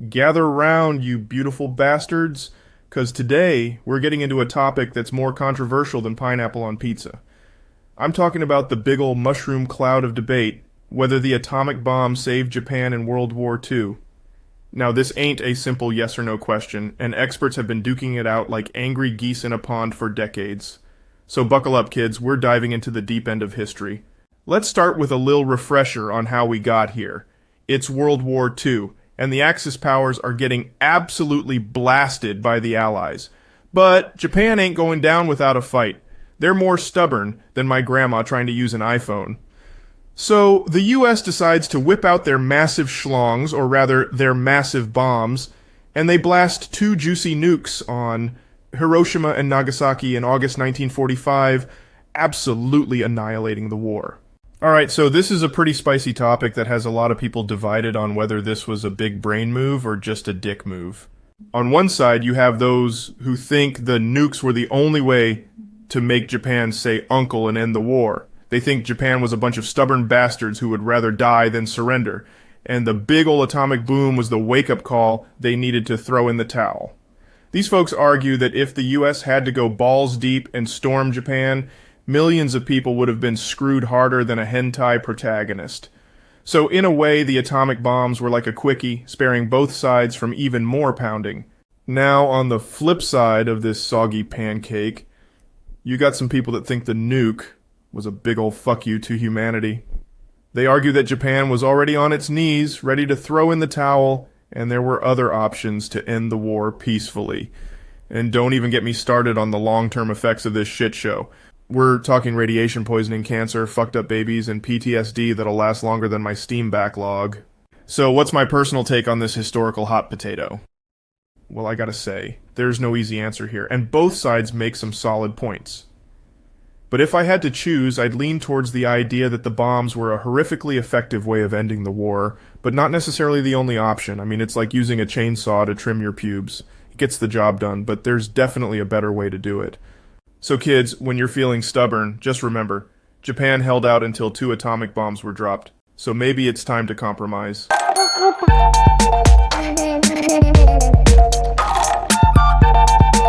Gather round, you beautiful bastards, because today we're getting into a topic that's more controversial than pineapple on pizza. I'm talking about the big ol' mushroom cloud of debate, whether the atomic bomb saved Japan in World War II. Now, this ain't a simple yes or no question, and experts have been duking it out like angry geese in a pond for decades. So buckle up, kids, we're diving into the deep end of history. Let's start with a little refresher on how we got here. It's World War II, and the Axis powers are getting absolutely blasted by the Allies. But Japan ain't going down without a fight. They're more stubborn than my grandma trying to use an iPhone. So the US decides to whip out their massive schlongs, or rather, their massive bombs, and they blast two juicy nukes on Hiroshima and Nagasaki in August 1945, absolutely annihilating the war. Alright, so this is a pretty spicy topic that has a lot of people divided on whether this was a big brain move or just a dick move. On one side, you have those who think the nukes were the only way to make Japan say uncle and end the war. They think Japan was a bunch of stubborn bastards who would rather die than surrender, and the big ol' atomic boom was the wake-up call they needed to throw in the towel. These folks argue that if the US had to go balls deep and storm Japan, millions of people would have been screwed harder than a hentai protagonist. So in a way, the atomic bombs were like a quickie, sparing both sides from even more pounding. Now, on the flip side of this soggy pancake, you got some people that think the nuke was a big ol' fuck you to humanity. They argue that Japan was already on its knees, ready to throw in the towel, and there were other options to end the war peacefully. And don't even get me started on the long-term effects of this shit show. We're talking radiation poisoning, cancer, fucked up babies, and PTSD that'll last longer than my Steam backlog. So what's my personal take on this historical hot potato? Well, I gotta say, there's no easy answer here, and both sides make some solid points. But if I had to choose, I'd lean towards the idea that the bombs were a horrifically effective way of ending the war, but not necessarily the only option. I mean, it's like using a chainsaw to trim your pubes. It gets the job done, but there's definitely a better way to do it. So kids, when you're feeling stubborn, just remember, Japan held out until 2 atomic bombs were dropped. So maybe it's time to compromise.